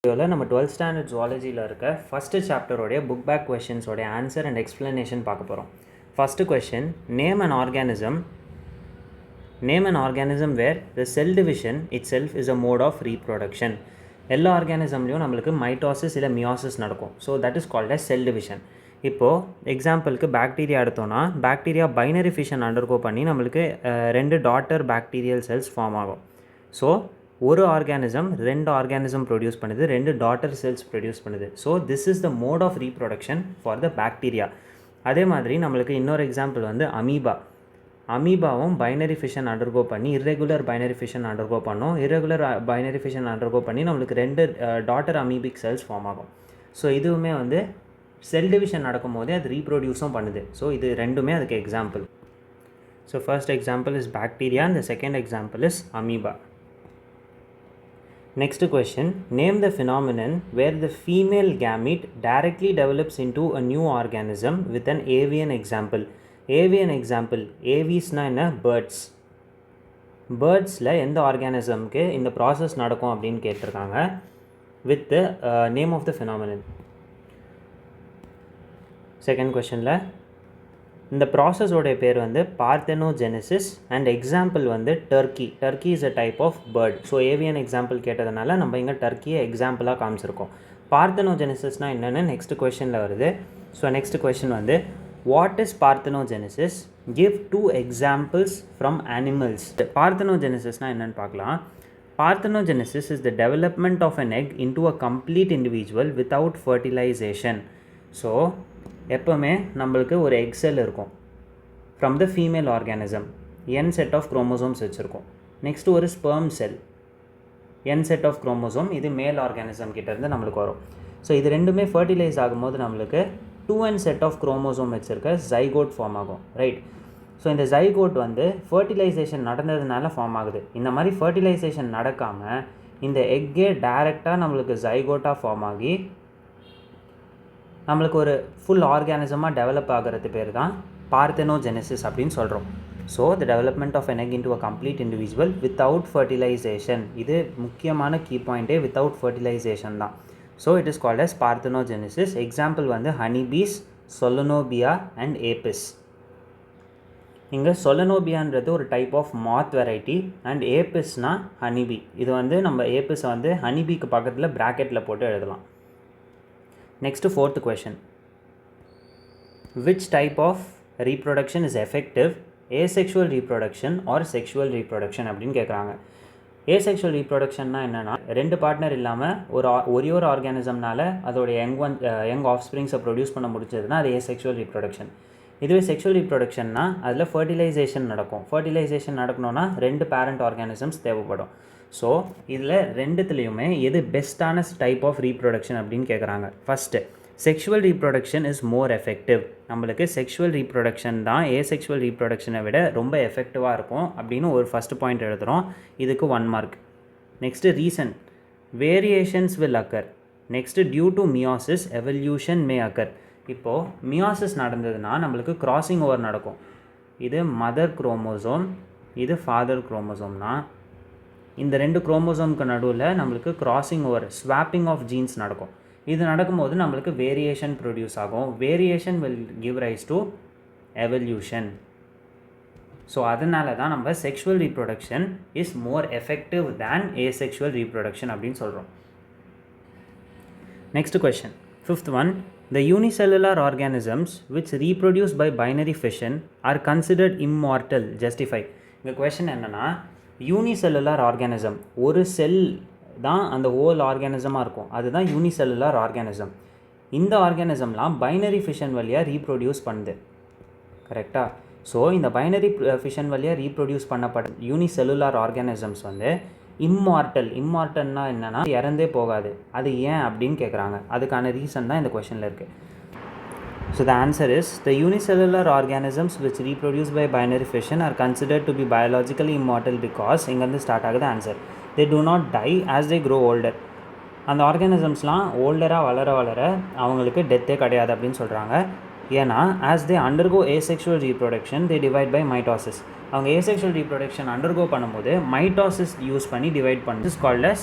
வீடியோவில் நம்ம 12th standard ஜுவாலஜியில் இருக்க ஃபஸ்ட்டு சாப்டரோடைய புக் பேக் கொஷின்ஸோடைய ஆன்சர் அண்ட் எக்ஸ்ப்ளனேஷன் பார்க்க போகிறோம். First question, name an organism where the cell division itself is a mode of reproduction. எல்லா ஆர்கானிசம்லையும் நம்மளுக்கு மைட்டாசிஸ் இல்லை மியாசிஸ் நடக்கும். So that is called as cell division. இப்போது எக்ஸாம்பிளுக்கு பாக்டீரியா எடுத்தோன்னா, பாக்டீரியா பைனரி ஃபிஷன் அண்டர்கோ பண்ணி நம்மளுக்கு 2 டாட்டர் பாக்டீரியல் செல்ஸ் ஃபார்ம் ஆகும். ஸோ ஒரு ஆர்கானிசம் 2 ஆர்கானிசம் ப்ரொடியூஸ் பண்ணுது, 2 டாட்டர் செல்ஸ் ப்ரொடியூஸ் பண்ணுது. So this is the mode of reproduction for the bacteria. அதே மாதிரி நம்மளுக்கு இன்னொரு எக்ஸாம்பிள் வந்து அமீபாவும் பைனரி ஃபிஷன் அண்டர்கோ பண்ணி இர்ரெகுலர் பைனரி ஃபிஷன் அண்டர்கோ பண்ணோம். இர்ரெகுலர் பைனரி ஃபிஷன் அண்டர்கோ பண்ணி நம்மளுக்கு 2 டாட்டர் அமீபிக் செல்ஸ் ஃபார்ம் ஆகும். ஸோ இதுவுமே வந்து செல் டிவிஷன் நடக்கும் போதே அது ரீப்ரொடியூஸும் பண்ணுது. ஸோ இது ரெண்டுமே அதுக்கு example. So first example is bacteria and the second example is amoeba. Next question, name the phenomenon where the female gamete directly develops into a new organism with an avian example. Avian example, aviesனா என்ன? Birds. Birdsல எந்த ஆர்கானிசம்க்கு இந்த process நடக்கும் அப்படின்னு கேட்டிருக்காங்க. with the name of the phenomenon. Second கொஷனில் இந்த ப்ராசஸோடைய பேர் வந்து parthenogenesis அண்ட் எக்ஸாம்பிள் வந்து turkey is a type of bird. So avian example கேட்டதுனால நம்ம இங்கே டர்க்கியை எக்ஸாம்பிளாக காமிச்சிருக்கோம். parthenogenesisனால் என்னென்னு நெக்ஸ்ட் கொஷனில் வருது. ஸோ நெக்ஸ்ட் கொஷின் வந்து what is parthenogenesis? Give 2 examples from animals. parthenogenesisனால் என்னென்னு பார்க்கலாம். Parthenogenesis is the development of an egg into a complete individual without fertilization. So எப்போவுமே நம்மளுக்கு ஒரு எக் செல் இருக்கும் from the female organism, n set of chromosomes வச்சுருக்கோம். Next ஒரு sperm cell, n set of chromosome, இது male organism கிட்டேருந்து நம்மளுக்கு வரும். ஸோ இது ரெண்டுமே ஃபர்டிலைஸ் ஆகும்போது நம்மளுக்கு 2n செட் ஆஃப் குரோமோசோம் வச்சுருக்க ஜைகோட் ஃபார்ம் ஆகும், ரைட்? ஸோ இந்த ஜைகோட் வந்து ஃபர்டிலைசேஷன் நடந்ததுனால ஃபார்ம் ஆகுது. இந்த மாதிரி ஃபர்டிலைசேஷன் நடக்காமல் இந்த எக்கே டைரெக்டாக நம்மளுக்கு ஜைகோட்டாக ஃபார்ம் ஆகி நம்மளுக்கு ஒரு ஃபுல் ஆர்கானிசமாக டெவலப் ஆகிறது பேர் தான் parthenogenesis அப்படின்னு சொல்கிறோம். So the development of an egg into a complete individual without fertilization. இது முக்கியமான கீ பாயிண்ட்டே வித்தவுட் ஃபர்டிலைசேஷன் தான். So it is called as parthenogenesis. Example வந்து ஹனிபீஸ், சொலனோபியா அண்ட் ஏபிஸ். இங்கே சொலனோபியான்றது ஒரு type of moth variety and ஏபிஸ்னால் ஹனிபி. இது வந்து நம்ம ஏபிஸை வந்து ஹனிபிக்கு பக்கத்தில் ப்ராக்கெட்டில் போட்டு எழுதலாம். Next, fourth question, which type of reproduction is effective, asexual reproduction or sexual reproduction அப்படின்னு கேட்குறாங்க. asexual reproductionனா என்னென்னா, 2 பார்ட்னர் இல்லாமல் ஒரே ஒரு ஆர்கானிசம்னால அதோடைய யங் ஆஃப்ஸ்ப்ரிங்ஸை ப்ரொடியூஸ் பண்ண முடிச்சதுன்னா அது asexual reproduction. இதுவே செக்ஷுவல் ரீப்ரொடக்ஷன்னா அதில் ஃபர்டிலைசேஷன் நடக்கும். ஃபர்டிலைசேஷன் நடக்கணும்னா 2 பேரண்ட் ஆர்கானிசம்ஸ் தேவைப்படும். ஸோ இதில் ரெண்டுத்துலேயுமே எது பெஸ்ட்டான டைப் ஆஃப் ரீப்ரொடக்ஷன் அப்படின்னு கேட்குறாங்க. First sexual reproduction is more effective. நம்மளுக்கு செக்ஷுவல் ரீப்ரொடக்ஷன் தான் ஏசெக்ஷுவல் ரீப்ரொடக்ஷனை விட ரொம்ப எஃபெக்டிவாக இருக்கும் அப்படின்னு ஒரு ஃபஸ்ட்டு பாயிண்ட் எழுதுகிறோம். இதுக்கு 1 mark. Next reason, variations will occur. Next due to meiosis evolution may occur. இப்போது மியாசிஸ் நடந்ததுன்னா நம்மளுக்கு கிராசிங் ஓவர் நடக்கும். இது மதர் குரோமோசோம், இது ஃபாதர் குரோமோசோம்னா இந்த 2 குரோமோசோமுக்கு நடுவில் நம்மளுக்கு crossing over, swapping of genes நடக்கும். இது நடக்கும்போது நம்மளுக்கு வேரியேஷன் ப்ரொடியூஸ் ஆகும். Variation will give rise to evolution. So அதனால தான் நம்ம sexual reproduction is more effective than asexual reproduction அப்படின்னு சொல்கிறோம். Next question, 5th one, the unicellular organisms which reproduce by binary fission are considered immortal. Justify. இந்த question என்னென்னா, unicellular organism, ஒரு செல் தான் அந்த ஹோல் ஆர்கானிசமாக இருக்கும், அதுதான் யூனிசெல்லுலார் ஆர்கானிசம். இந்த ஆர்கானிசம்லாம் பைனரி ஃபிஷன் வழியாக ரீப்ரொடியூஸ் பண்ணுது, கரெக்டாக? ஸோ இந்த பைனரி ஃபிஷன் வழியாக ரீப்ரொடியூஸ் பண்ணப்பட்ட யூனிசெல்லுலார் ஆர்கானிசம்ஸ் வந்து இம்மார்ட்டல்னால் என்னென்னா இறந்தே போகாது. அது ஏன் அப்படின்னு கேட்குறாங்க. அதுக்கான ரீசன் தான் இந்த கொஷனில் இருக்குது. So the answer is, the unicellular organisms which reproduce by binary fission are considered to be biologically immortal because இங்கேருந்து ஸ்டார்ட் ஆகுது answer. They do not die as they grow older. அந்த ஆர்கானிசம்ஸ்லாம் ஓல்டராக வளர அவங்களுக்கு டெத்தே கிடையாது அப்படின்னு சொல்கிறாங்க. ஏன்னா as they undergo asexual reproduction they divide by mitosis. அவங்க asexual reproduction undergo பண்ணும்போது மைட்டாசிஸ் யூஸ் பண்ணி டிவைட் பண்ணி, this is called as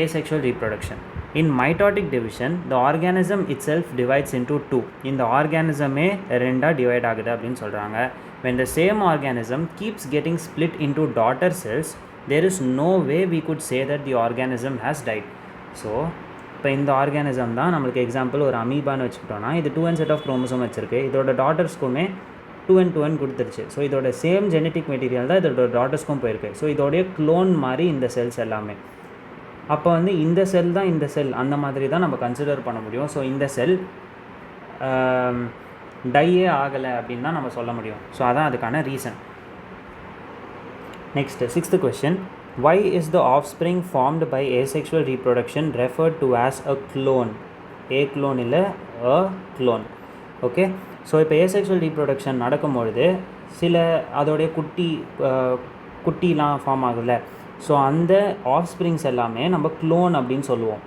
asexual reproduction. In mitotic division, the organism itself divides into two. இந்த ஆர்கானிசமே ரெண்டாக டிவைட் ஆகுது அப்படின்னு சொல்கிறாங்க. When the same organism keeps getting split into daughter cells, there is no way we could say that the organism has died. So இப்போ இந்த organism தான் நம்மளுக்கு example ஒரு அமீபான்னு வச்சுக்கிட்டோன்னா இது 2n செட் ஆஃப் குரோமோசோம் வச்சுருக்கு. இதோட டாட்டர்ஸ்க்குமே 2n 2n கொடுத்துருச்சு. So இதோட சேம் ஜெனட்டிக் மெட்டீரியல் தான் இதோட டாட்டர்ஸ்க்கும் போயிருக்கு. ஸோ இதோடைய க்ளோன் மாதிரி இந்த செல்ஸ் எல்லாமே. அப்போ வந்து இந்த செல் தான் இந்த செல் அந்த மாதிரி தான் நம்ம கன்சிடர் பண்ண முடியும். ஸோ இந்த செல் டையே ஆகலை அப்படின்னு தான் நம்ம சொல்ல முடியும். ஸோ அதான் அதுக்கான reason. Next 6th question, why is the offspring formed by asexual reproduction referred to as a clone? A clone இல்லை a clone. ஓகே, ஸோ இப்போ asexual reproduction நடக்கும்பொழுது சில அதோடைய குட்டிலாம் ஃபார்ம் ஆகுதுல்ல, ஸோ அந்த ஆஃப்ஸ்ப்ரிங்ஸ் எல்லாமே நம்ம க்ளோன் அப்படின்னு சொல்லுவோம்.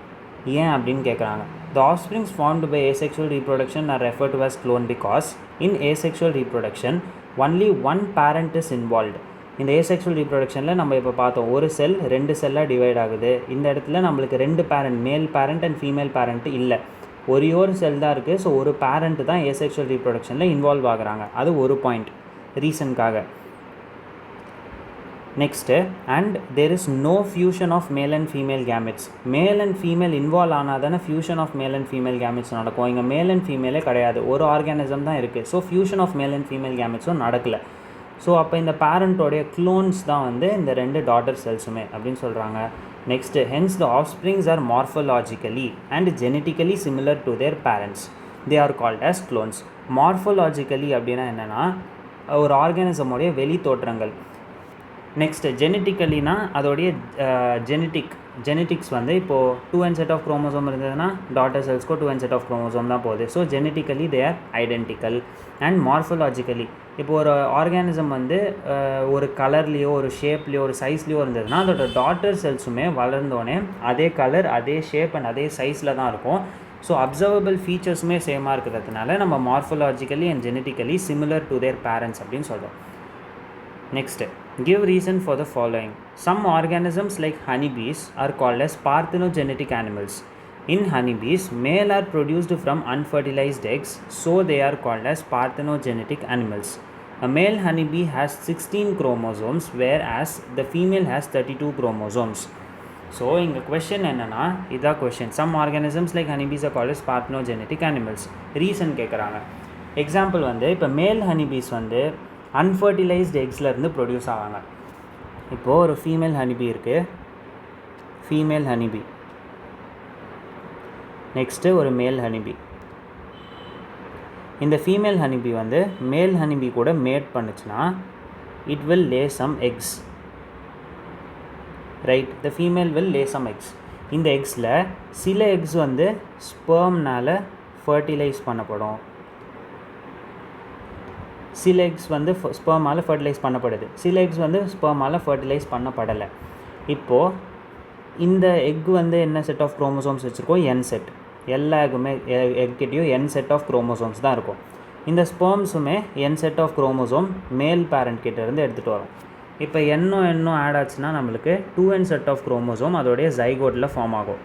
ஏன் அப்படின்னு கேட்குறாங்க. The offsprings formed by asexual reproduction are referred to as clone because in asexual reproduction only one parent is involved. இந்த asexual reproductionல நம்ம இப்போ பார்த்தோம் ஒரு செல் 2 செல்லாக டிவைட் ஆகுது. இந்த இடத்துல நம்மளுக்கு 2 பேரண்ட், மேல் பேரண்ட் அண்ட் ஃபீமேல் பேரண்ட் இல்லை, ஒரே ஒரு செல் தான் இருக்குது. ஸோ ஒரு பேரண்ட் தான் asexual reproductionல இன்வால்வ் ஆகுறாங்க. அது ஒரு பாயிண்ட் ரீசனுக்காக. Next, and there is no fusion of male and female gametes. Male and female involve ஆனால் தானே fusion of male and female gametes நடக்கும். இங்கே மேல் அண்ட் ஃபீமேலே கிடையாது, ஒரு ஆர்கானிசம் தான் இருக்குது. So fusion of male and female கேமெட்ஸும் நடக்கலை. ஸோ அப்போ இந்த பேரண்ட்டோடைய க்ளோன்ஸ் தான் வந்து இந்த 2 டாட்டர் செல்ஸுமே அப்படின்னு சொல்கிறாங்க. Next, hence the offsprings are morphologically and genetically similar to their parents. They are called as clones. Morphologically அப்படின்னா என்னென்னா ஒரு ஆர்கானிசமோடைய வெளி தோற்றங்கள். நெக்ஸ்ட்டு ஜெனட்டிக்கலினா அதோடைய ஜெனட்டிக்ஸ் வந்து இப்போது 2n செட் ஆஃப் குரோமோசோம் இருந்ததுன்னா டாட்டர் செல்ஸ்க்கோ 2n செட் ஆஃப் குரோமோசோம் தான் போகுது. So genetically they are identical. And morphologically இப்போ ஒரு ஆர்கானிசம் வந்து ஒரு கலர்லேயோ ஒரு ஷேப்லேயோ ஒரு சைஸ்லேயோ இருந்ததுன்னா அதோட டாட்டர் செல்ஸுமே வளர்ந்தோடனே அதே கலர் அதே ஷேப் அண்ட் அதே சைஸில் தான் இருக்கும். ஸோ அப்சர்வபிள் ஃபீச்சர்ஸுமே சேமாக இருக்கிறதுனால நம்ம morphologically and genetically similar to their parents அப்படின்னு சொல்கிறோம். Next, give reason for the following. Some organisms like honeybees are called as parthenogenetic animals. In honeybees, male are produced from unfertilized eggs, so they are called as parthenogenetic animals. A male honeybee has 16 chromosomes, whereas the female has 32 chromosomes. So, in the question என்னன்னா இதான் question. Some organisms like honeybees are called as parthenogenetic animals. Reason கேட்குறாங்க. Example வந்து இப்போ மேல் honeybees வந்து unfertilised எக்ஸ்லேருந்து produce ஆவாங்க. இப்போது ஒரு ஃபீமேல் ஹனிபி இருக்குது, ஃபீமேல் ஹனிபி. நெக்ஸ்ட்டு ஒரு மேல் ஹனிபி. இந்த ஃபீமேல் ஹனிபி வந்து மேல் ஹனிபி கூட மேட் பண்ணுச்சுன்னா it will lay some eggs, right? The female will lay some eggs. இந்த எக்ஸில் சில எக்ஸ் வந்து ஸ்பெர்ம்னால் ஃபர்டிலைஸ் பண்ணப்படும், சில எக்ஸ் வந்து ஸ்பெர்மால் ஃபர்டிலைஸ் பண்ணப்படுது, சில எக்ஸ் வந்து ஸ்பெர்மால் ஃபர்டிலைஸ் பண்ணப்படலை. இப்போது இந்த எக் வந்து என்ன செட் ஆஃப் குரோமோசோம்ஸ் வச்சுருக்கோம்? n set. எல்லா எக்கிட்டையும் n செட் ஆஃப் குரோமோசோம்ஸ் தான் இருக்கும். இந்த ஸ்பெர்ம்ஸுமே n செட் ஆஃப் குரோமோசோம் மேல் பேரண்ட் கிட்டேருந்து எடுத்துகிட்டு வரும். இப்போ என்னும் ஆட் ஆச்சுன்னா நம்மளுக்கு 2n செட் ஆஃப் குரோமோசோம் அதோடைய ஜைகோட்டில் ஃபார்ம் ஆகும்.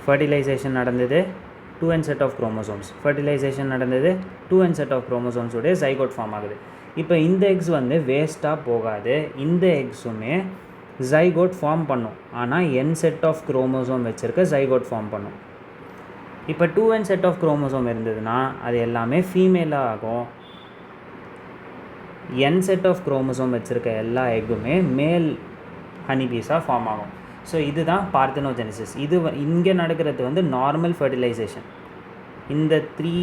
ஃபர்டிலைசேஷன் நடந்தது, 2n set of chromosomes. Fertilization நடந்தது, 2n செட் ஆஃப் குரோமோசோம்ஸோடைய ஜைகோட் ஃபார்ம் ஆகுது. இப்போ இந்த எக்ஸ் வந்து வேஸ்ட்டாக போகாது, இந்த எக்ஸுமே ஜைகோட் ஃபார்ம் பண்ணும். ஆனால் n செட் ஆஃப் குரோமோசோம் வச்சுருக்க ஜைகோட் ஃபார்ம் பண்ணும். இப்போ 2n செட் ஆஃப் குரோமோசோம் இருந்ததுன்னா அது எல்லாமே ஃபீமேலாக ஆகும். n செட் ஆஃப் குரோமோசோம் வச்சுருக்க எல்லா எக்குமே மேல் ஹனிபீஸாக ஃபார்ம் ஆகும். ஸோ இதுதான் பார்த்தனோஜெனிசிஸ். இது இங்கே நடக்கிறது வந்து நார்மல் ஃபர்டிலைசேஷன். இந்த 3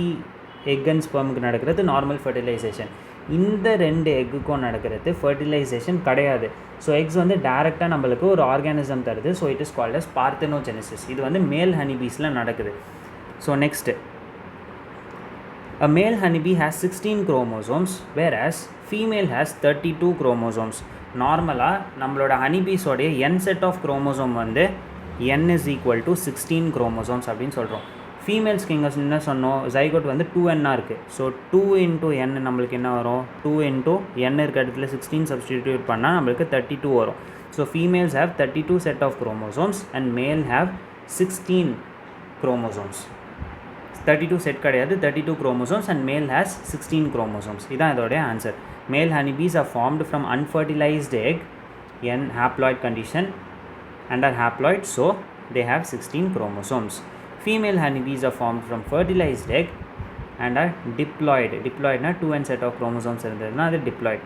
எக் அண்ட் ஸ்பெர்முக்கு நடக்கிறது நார்மல் ஃபர்டிலைசேஷன். இந்த 2 எக்குக்கும் நடக்கிறது ஃபர்டிலைசேஷன் கிடையாது. ஸோ எக்ஸ் வந்து டைரெக்டாக நம்மளுக்கு ஒரு ஆர்கானிசம் தருது. So it is called as parthenogenesis. இது வந்து மேல் ஹனிபீஸில் நடக்குது. So next, a male honeybee has 16 chromosomes, whereas female has 32 chromosomes. நார்மலாக நம்மளோட ஹனிபீஸோடைய n செட் ஆஃப் குரோமோசோம் வந்து n is equal to 16 chromosomes அப்படின்னு சொல்கிறோம். ஃபீமேல்ஸ்க்கு இங்கே என்ன சொன்னோம்? ஜைகோட் வந்து 2n இருக்குது. ஸோ 2 into n நம்மளுக்கு என்ன வரும்? 2 into n இருக்க இடத்துல 16 சப்ஸ்டிடியூட் பண்ணால் நம்மளுக்கு 32 வரும். So females have 32 set of chromosomes and male have 16 chromosomes. 32 set கிடையாது, 32 chromosomes and male has 16 chromosomes. இதான் இதோடைய answer. Male honeybees are formed from unfertilized egg in haploid condition and are haploid, so they have 16 chromosomes. Female honeybees are formed from fertilized egg and are diploid. Diploid na 2n set of chromosomes irundadna adu diploid,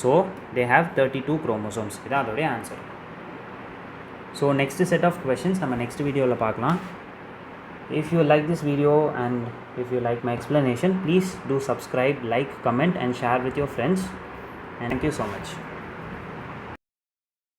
so they have 32 chromosomes. இதான் அதோடைய answer. So next set of questions நம்ம next video la paakalam. If you like this video and if you like my explanation, please do subscribe, like, comment and share with your friends, and thank you so much.